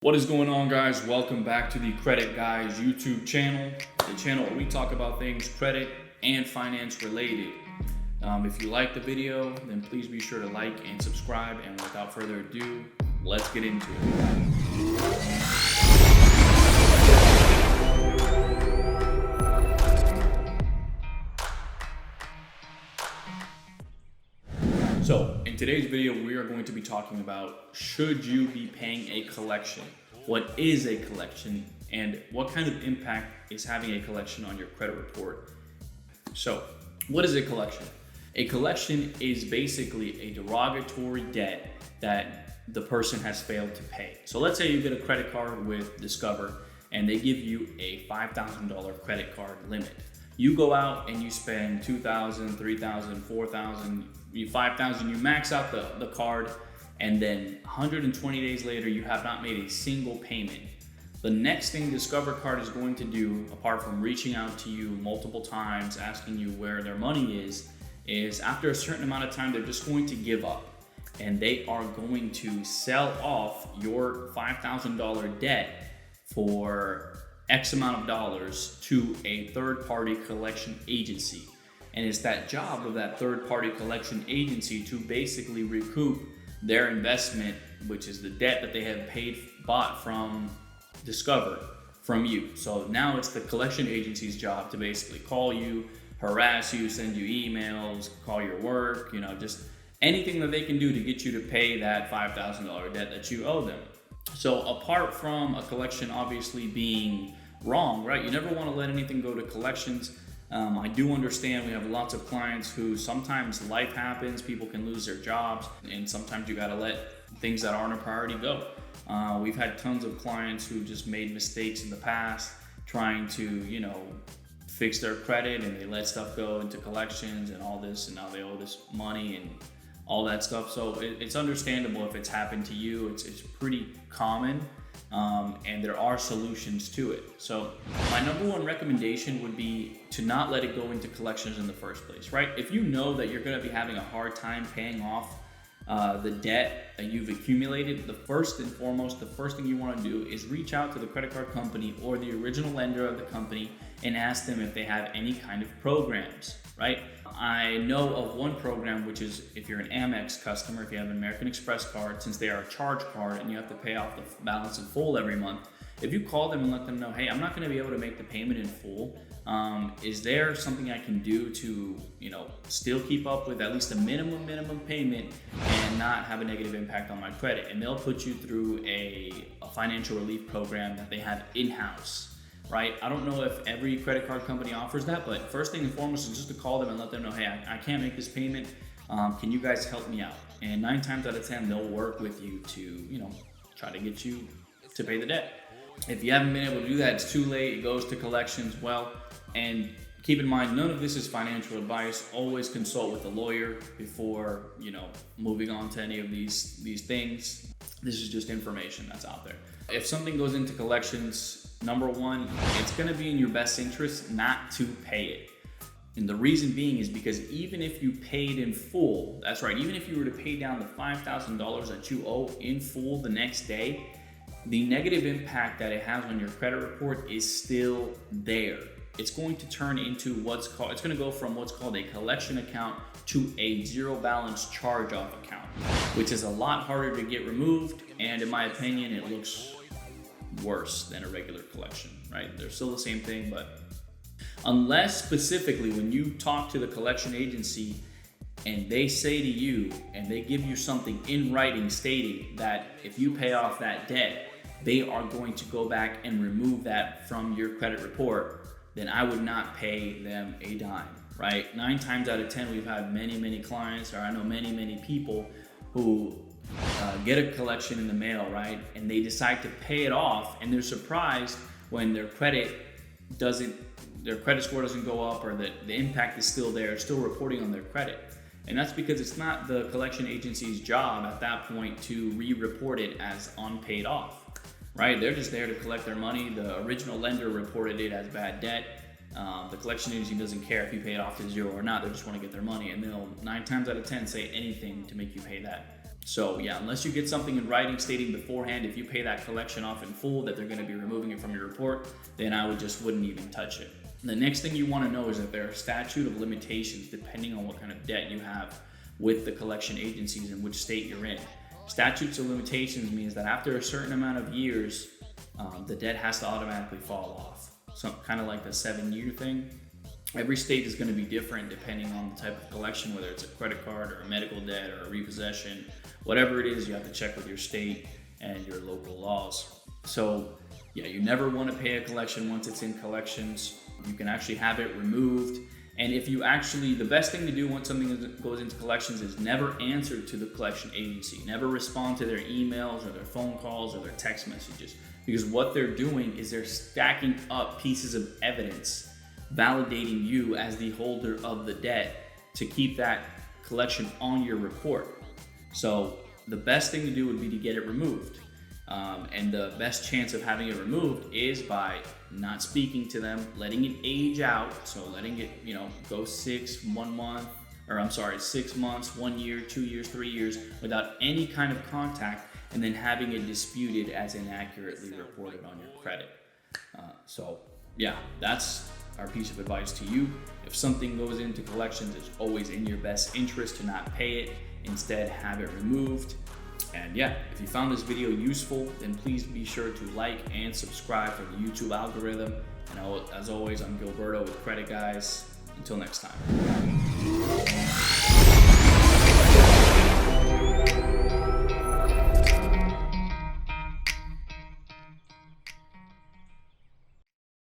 What is going on, guys? Welcome back to the Credit Guys YouTube channel, the channel where we talk about things credit and finance related. If you like the video, then please be sure to like and subscribe. And without further ado, let's get into it. So in today's video, we are going to be talking about, should you be paying a collection? What is a collection, and what kind of impact is having a collection on your credit report? So what is a collection? A collection is basically a derogatory debt that the person has failed to pay. So let's say you get a credit card with Discover and they give you a $5,000 credit card limit. You go out and you spend $2,000, $3,000, $4,000, $5,000, you max out the card, and then 120 days later, you have not made a single payment. The next thing Discover Card is going to do, apart from reaching out to you multiple times, asking you where their money is after a certain amount of time, they're just going to give up. And they are going to sell off your $5,000 debt for X amount of dollars to a third-party collection agency. And it's that job of that third-party collection agency to basically recoup their investment, which is the debt that they have bought from Discover from you. So now it's the collection agency's job to basically call you, harass you, send you emails, call your work, just anything that they can do to get you to pay that $5,000 debt that you owe them. So apart from a collection obviously being wrong, right? You never want to let anything go to collections. I do understand we have lots of clients who sometimes life happens, people can lose their jobs, and sometimes you got to let things that aren't a priority go. We've had tons of clients who just made mistakes in the past trying to, fix their credit, and they let stuff go into collections and all this, and now they owe this money and all that stuff. So it's understandable if it's happened to you. It's pretty common. And there are solutions to it. So my number one recommendation would be to not let it go into collections in the first place, right? If you know that you're going to be having a hard time paying off the debt that you've accumulated, the first thing you want to do is reach out to the credit card company or the original lender of the company and ask them if they have any kind of programs, right? I know of one program, which is if you're an Amex customer, if you have an American Express card, since they are a charge card and you have to pay off the balance in full every month, if you call them and let them know, hey, I'm not going to be able to make the payment in full, is there something I can do to, still keep up with at least a minimum payment and not have a negative impact on my credit? And they'll put you through a financial relief program that they have in-house. Right? I don't know if every credit card company offers that, but first thing and foremost is just to call them and let them know, hey, I can't make this payment. Can you guys help me out? And 9 times out of 10, they'll work with you to, try to get you to pay the debt. If you haven't been able to do that, it's too late. It goes to collections. Well, and keep in mind, none of this is financial advice. Always consult with a lawyer before, moving on to any of these things. This is just information that's out there. If something goes into collections, number one, it's going to be in your best interest not to pay it. And the reason being is because even if you paid in full, that's right, even if you were to pay down the $5,000 that you owe in full the next day, the negative impact that it has on your credit report is still there. It's going to turn into it's going to go from what's called a collection account to a zero balance charge-off account, which is a lot harder to get removed. And in my opinion, it looks worse than a regular collection, right? They're still the same thing, but unless specifically when you talk to the collection agency and they say to you and they give you something in writing stating that if you pay off that debt, they are going to go back and remove that from your credit report, then I would not pay them a dime, right? 9 times out of 10, we've had many clients, or I know many people who get a collection in the mail, right? And they decide to pay it off, and they're surprised when their credit score doesn't go up, or the impact is still there, still reporting on their credit. And that's because it's not the collection agency's job at that point to re-report it as unpaid off, right? They're just there to collect their money. The original lender reported it as bad debt. The collection agency doesn't care if you pay it off to zero or not. They just want to get their money, and they'll 9 times out of 10 say anything to make you pay that So yeah, unless you get something in writing stating beforehand, if you pay that collection off in full, that they're going to be removing it from your report, then I wouldn't even touch it. The next thing you want to know is that there are statute of limitations depending on what kind of debt you have with the collection agencies and which state you're in. Statutes of limitations means that after a certain amount of years, the debt has to automatically fall off. So kind of like the 7-year thing. Every state is going to be different depending on the type of collection, whether it's a credit card or a medical debt or a repossession. Whatever it is, you have to check with your state and your local laws. So yeah, you never want to pay a collection once it's in collections. You can actually have it removed. And if you actually, the best thing to do once something goes into collections is never answer to the collection agency. Never respond to their emails or their phone calls or their text messages. Because what they're doing is they're stacking up pieces of evidence validating you as the holder of the debt to keep that collection on your report. So the best thing to do would be to get it removed. And the best chance of having it removed is by not speaking to them, letting it age out. So letting it, go 6 months, 1 year, 2 years, 3 years without any kind of contact, and then having it disputed as inaccurately reported on your credit. So yeah, that's our piece of advice to you. If something goes into collections, it's always in your best interest to not pay it. Instead, have it removed. And yeah, if you found this video useful, then please be sure to like and subscribe for the YouTube algorithm. And as always, I'm Gilberto with Credit Guys. Until next time.